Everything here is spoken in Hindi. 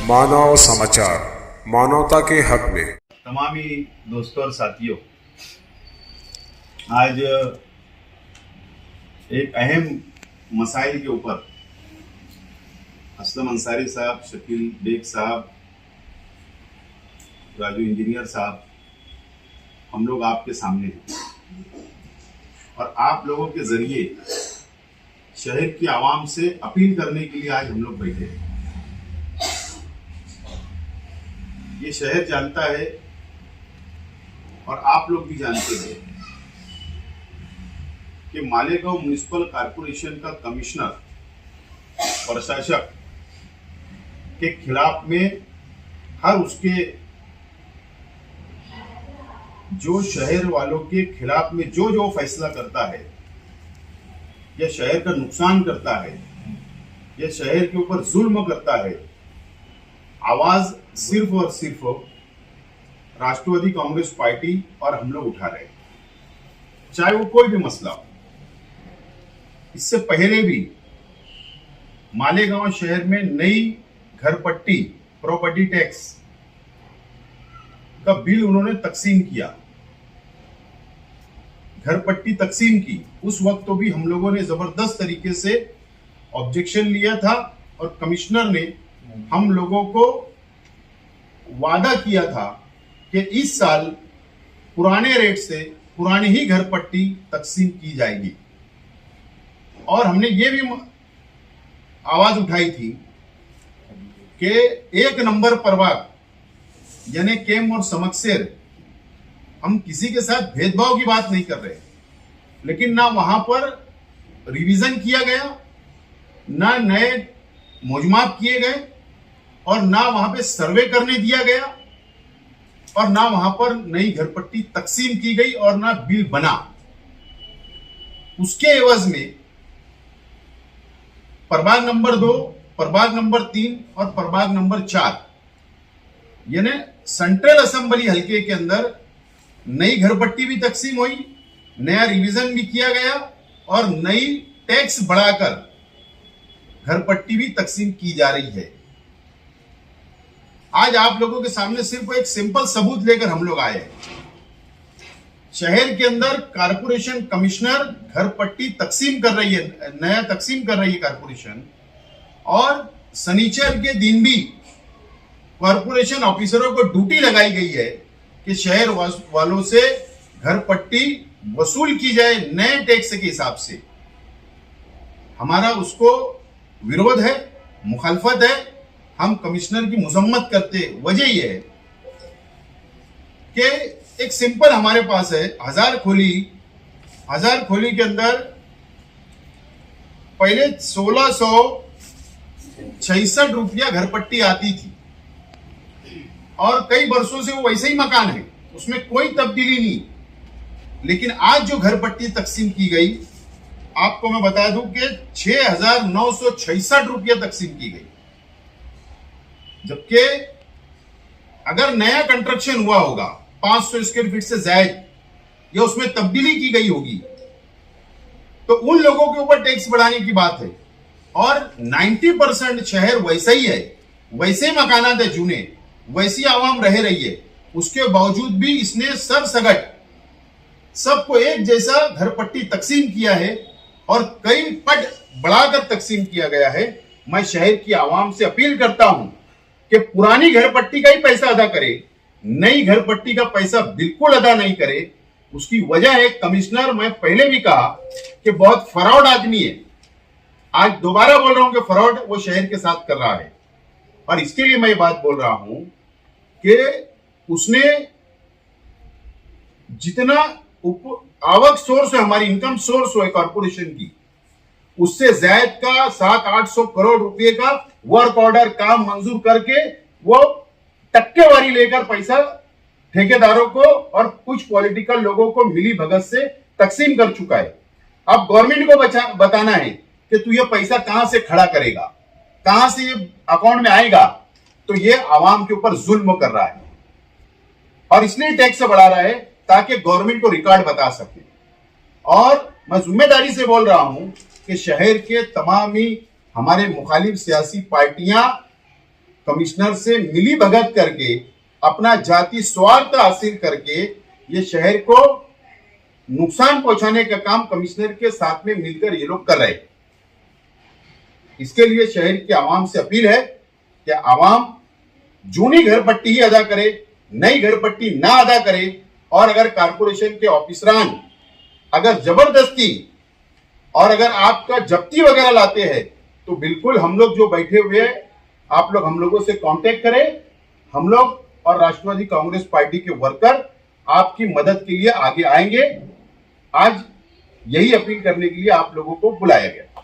मानव समाचार, मानवता के हक में। तमामी दोस्तों और साथियों, आज एक अहम मसाइल के ऊपर असलम अंसारी साहब, शकील बेग साहब, राजू इंजीनियर साहब, हम लोग आपके सामने हैं और आप लोगों के जरिए शहर की आवाम से अपील करने के लिए आज हम लोग बैठे हैं। ये शहर जानता है और आप लोग भी जानते हैं कि मालेगांव म्युनिसिपल कॉरपोरेशन का कमिश्नर, प्रशासक के खिलाफ में हर उसके जो शहर वालों के खिलाफ में जो फैसला करता है या शहर का नुकसान करता है या शहर के ऊपर जुल्म करता है, आवाज सिर्फ और सिर्फ राष्ट्रवादी कांग्रेस पार्टी और हम लोग उठा रहे हैं, चाहे वो कोई भी मसला हो। इससे पहले भी मालेगांव शहर में नई घरपट्टी प्रॉपर्टी टैक्स का बिल उन्होंने तकसीम किया, घरपट्टी तकसीम की। उस वक्त तो भी हम लोगों ने जबरदस्त तरीके से ऑब्जेक्शन लिया था और कमिश्नर ने हम लोगों को वादा किया था कि इस साल पुराने रेट से पुरानी ही घरपट्टी तकसीम की जाएगी। और हमने ये भी आवाज उठाई थी कि एक नंबर प्रभाग यानी केम और समक्सेर, हम किसी के साथ भेदभाव की बात नहीं कर रहे, लेकिन ना वहां पर रिवीजन किया गया, ना नए मौजमात किए गए और ना वहां पे सर्वे करने दिया गया और ना वहां पर नई घरपट्टी तकसीम की गई और ना बिल बना। उसके एवज में प्रभाग नंबर 2, प्रभाग नंबर 3 और प्रभाग नंबर 4 यानी सेंट्रल असेंबली हल्के के अंदर नई घरपट्टी भी तकसीम हुई, नया रिवीजन भी किया गया और नई टैक्स बढ़ाकर घरपट्टी भी तकसीम की जा रही है। आज आप लोगों के सामने सिर्फ एक सिंपल सबूत लेकर हम लोग आए हैं। शहर के अंदर कारपोरेशन कमिश्नर घरपट्टी तकसीम कर रही है, नया तकसीम कर रही है कारपोरेशन, और शनिचर के दिन भी कारपोरेशन ऑफिसरों को ड्यूटी लगाई गई है कि शहर वालों से घरपट्टी वसूल की जाए नए टैक्स के हिसाब से। हमारा उसको विरोध है, मुखालफत है। हम कमिश्नर की मजम्मत करते, वजह यह है कि एक सिंपल हमारे पास है हजार खोली के अंदर पहले 1666 रुपया घरपट्टी आती थी और कई वर्षों से वो वैसे ही मकान है, उसमें कोई तब्दीली नहीं। लेकिन आज जो घरपट्टी तकसीम की गई, आपको मैं बता दूं कि 6966 रुपया तकसीम की गई, जबकि अगर नया कंस्ट्रक्शन हुआ होगा 500 स्क्वायर फीट से ज्यादा या उसमें तब्दीली की गई होगी तो उन लोगों के ऊपर टैक्स बढ़ाने की बात है। और 90% शहर वैसा ही है, वैसे मकानात है जूने, वैसी आवाम रह रही है। उसके बावजूद भी इसने सरसगट सबको एक जैसा घरपट्टी तकसीम किया है और कई पट बढ़ाकर तकसीम किया गया है। मैं शहर की आवाम से अपील करता हूं कि पुरानी घरपट्टी का ही पैसा अदा करे, नई घरपट्टी का पैसा बिल्कुल अदा नहीं करे। उसकी वजह है कमिश्नर, मैं पहले भी कहा कि बहुत फ्रॉड आदमी है। आज दोबारा बोल रहा हूं कि फ्रॉड वो शहर के साथ कर रहा है। और इसके लिए मैं ये बात बोल रहा हूं कि उसने जितना आवक सोर्स है, हमारी इनकम सोर्स है कॉर्पोरेशन की, उससे ज्यादा का 700-800 करोड़ रुपए का वर्क ऑर्डर काम मंजूर करके वो टक्केवारी लेकर पैसा ठेकेदारों को और कुछ पॉलिटिकल लोगों को मिली भगत से तकसीम कर चुका है। अब गवर्नमेंट को बताना है कि तू ये पैसा कहां से खड़ा करेगा, कहां से ये अकाउंट में आएगा। तो ये आवाम के ऊपर जुल्म कर रहा है और इसलिए टैक्स बढ़ा रहा है ताकि गवर्नमेंट को रिकॉर्ड बता सके। और मैं जिम्मेदारी से बोल रहा हूं कि शहर के तमाम ही हमारे मुखालिफ सियासी पार्टियां कमिश्नर से मिली भगत करके, अपना जाति स्वार्थ हासिल करके ये शहर को नुकसान पहुंचाने का काम कमिश्नर के साथ में मिलकर ये लोग कर रहे हैं। इसके लिए शहर की आवाम से अपील है कि आवाम जूनी घर पट्टी ही अदा करे, नई घर पट्टी ना अदा करे। और अगर कारपोरेशन के ऑफिसरान अगर जबरदस्ती और अगर आपका जब्ती वगैरह लाते हैं तो बिल्कुल हम लोग जो बैठे हुए हैं, आप लोग हम लोगों से कांटेक्ट करें। हम लोग और राष्ट्रवादी कांग्रेस पार्टी के वर्कर आपकी मदद के लिए आगे आएंगे। आज यही अपील करने के लिए आप लोगों को बुलाया गया।